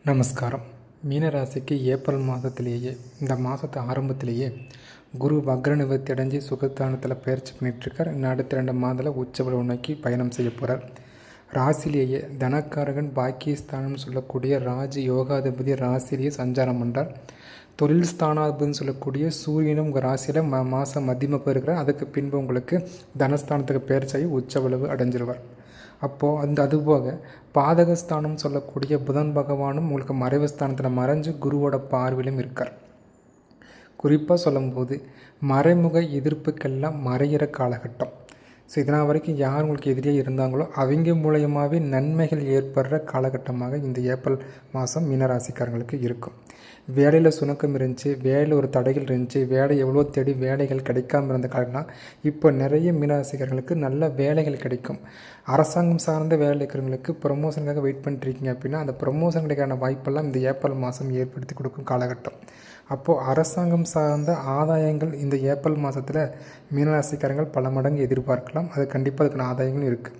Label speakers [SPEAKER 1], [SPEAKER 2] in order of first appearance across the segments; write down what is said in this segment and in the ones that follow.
[SPEAKER 1] நமஸ்காரம். மீனராசிக்கு ஏப்ரல் மாதத்திலேயே இந்த மாதத்து ஆரம்பத்திலேயே குரு வக்ர நிவர்த்தி அடைஞ்சு சுகத்தானத்தில் பயிற்சி பண்ணிகிட்ருக்கார். இன்னும் அடுத்த 2 மாதத்தில் உச்சபலம் நோக்கி பயணம் செய்ய போகிறார். ராசிலேயே தனக்காரகன் பாக்கியஸ்தானம்னு சொல்லக்கூடிய ராஜ் யோகாதிபதி ராசிலேயே சஞ்சாரம் பண்ணுறார். தொழில் ஸ்தானாதிபதினு சொல்லக்கூடிய சூரியனும் உங்கள் ராசியில் மாதம் மத்தியமாக போயிருக்கிறார். அதுக்கு பின்பு உங்களுக்கு தனஸ்தானத்துக்கு பயிற்சியாகி உச்சவளவு அடைஞ்சிருவார். அப்போது அதுபோக பாதகஸ்தானம் சொல்லக்கூடிய புதன் பகவானும் உங்களுக்கு மறைவு ஸ்தானத்தில் மறைஞ்சு குருவோட பார்வையிலும் இருக்கார். குறிப்பாக சொல்லும்போது மறைமுக எதிர்ப்புக்கெல்லாம் மறையிற காலகட்டம். ஸோ இதனால் வரைக்கும் யார் உங்களுக்கு எதிரியாக இருந்தாங்களோ அவங்க மூலயமாவே நன்மைகள் ஏற்படுற காலகட்டமாக இந்த ஏப்ரல் மாதம் மீனராசிக்காரங்களுக்கு இருக்கும். வேலையில் சுணக்கம் இருந்துச்சு, வேலையில் ஒரு தடைகள் இருந்துச்சு, வேலை எவ்வளோ தேடி வேலைகள் கிடைக்காமல் இருந்த காலம்லாம் இப்போ நிறைய மீனராசிக்காரங்களுக்கு நல்ல வேலைகள் கிடைக்கும். அரசாங்கம் சார்ந்த வேலை இருக்கிறவங்களுக்கு ப்ரொமோஷனுக்காக வெயிட் பண்ணிட்டுருக்கீங்க அப்படின்னா அந்த ப்ரொமோஷன் கிடைக்கான வாய்ப்பெல்லாம் இந்த ஏப்ரல் மாதம் ஏற்படுத்தி கொடுக்கும் காலகட்டம். அப்போது அரசாங்கம் சார்ந்த ஆதாயங்கள் இந்த ஏப்ரல் மாதத்தில் மீனராசிக்காரங்கள் பல மடங்கு எதிர்பார்க்கலாம். அது கண்டிப்பாக அதுக்கான ஆதாயங்களும் இருக்குது.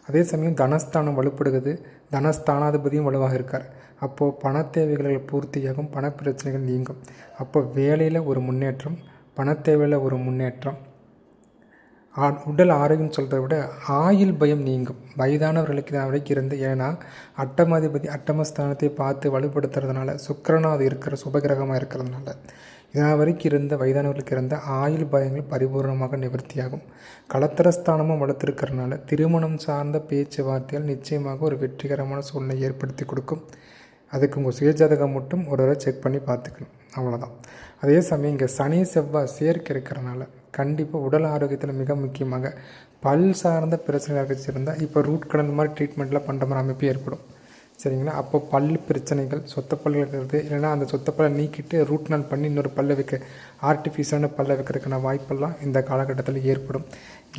[SPEAKER 1] அதே சமயம் தனஸ்தானம் வலுப்படுகிறது, தனஸ்தானாதிபதியும் வலுவாக இருக்கார். அப்போது பண தேவைகள் பூர்த்தியாகும், பண பிரச்சனைகள் நீங்கும். அப்போ வேலையில் ஒரு முன்னேற்றம், பண தேவையில் ஒரு முன்னேற்றம், உடல் ஆரோக்கியம் சொல்கிறத விட ஆயுள் பயம் நீங்கும். வயதானவர்களுக்கு வரைக்கும் இருந்து, ஏன்னா அட்டமாதிபதி அட்டமஸ்தானத்தை பார்த்து வலுப்படுத்துறதுனால சுக்கிரனாக அது இருக்கிற சுபகிரகமாக இருக்கிறதுனால இதனால் வரைக்கும் இருந்த வயதானவர்களுக்கு இருந்த ஆயுள் பயங்கள் பரிபூர்ணமாக நிவர்த்தியாகும். கலத்திரஸ்தானமும் வளர்த்துருக்கிறதுனால திருமணம் சார்ந்த பேச்சுவார்த்தைகள் நிச்சயமாக ஒரு வெற்றிகரமான சூழ்நிலை ஏற்படுத்தி கொடுக்கும். அதுக்கு உங்கள் சுயஜாதகம் மட்டும் ஒரு தடவை செக் பண்ணி பார்த்துக்கணும், அவ்வளோதான். அதே சமயம் இங்கே சனி செவ்வாய் சேர்க்கை இருக்கிறனால கண்டிப்பாக உடல் ஆரோக்கியத்தில் மிக முக்கியமாக பல் சார்ந்த பிரச்சனைகள் வச்சுருந்தால் இப்போ ரூட் கனல் மாதிரி ட்ரீட்மெண்ட்லாம் பண்ணுற மாதிரி அமைப்பு ஏற்படும். சரிங்களா? அப்போ பல் பிரச்சனைகள், சொத்த பல் இருக்கிறது, இல்லைனா அந்த சொத்த பல்லை நீக்கிட்டு ரூட் கனல் பண்ணி இன்னொரு பல்லை வைக்க ஆர்டிஃபிஷியலான பல்லை வைக்கிறதுக்கான வாய்ப்பெல்லாம் இந்த காலகட்டத்தில் ஏற்படும்.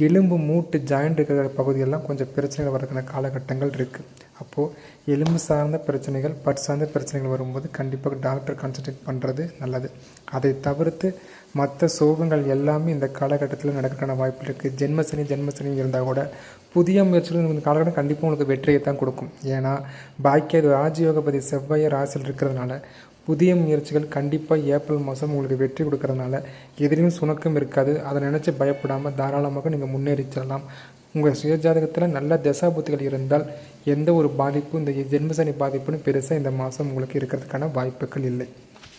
[SPEAKER 1] எலும்பு மூட்டு ஜாயிண்ட் இருக்கிற பகுதியெல்லாம் கொஞ்சம் பிரச்சனைகள் வரதுக்கான காலகட்டங்கள் இருக்குது. அப்போது எலும்பு சார்ந்த பிரச்சனைகள், பட் சார்ந்த பிரச்சனைகள் வரும்போது கண்டிப்பாக டாக்டர் கான்சன்ட்ரேட் பண்ணுறது நல்லது. அதை தவிர்த்து மற்ற சோகங்கள் எல்லாமே இந்த காலகட்டத்தில் நடக்கிறதுக்கான வாய்ப்பு இருக்குது. ஜென்மசனி இருந்தால் கூட புதிய முயற்சிகள் இந்த காலகட்டம் கண்டிப்பாக உங்களுக்கு வெற்றியை தான் கொடுக்கும். ஏன்னா பாக்கிய ராஜயோகபதி செவ்வாய் ராசியில் இருக்கிறதுனால புதிய முயற்சிகள் கண்டிப்பாக ஏப்ரல் மாதம் உங்களுக்கு வெற்றி கொடுக்கறதுனால எதிரையும் சுணக்கம் இருக்காது. அதை நினச்சி பயப்படாமல் தாராளமாக நீங்கள் முன்னேறி செல்லலாம். உங்கள் சுயஜாதகத்தில் நல்ல தசாபுத்திகள் இருந்தால் எந்த ஒரு பாதிப்பும் இந்த ஜென்மசனி பாதிப்புன்னு பெருசாக இந்த மாதம் உங்களுக்கு இருக்கிறதுக்கான வாய்ப்புகள் இல்லை.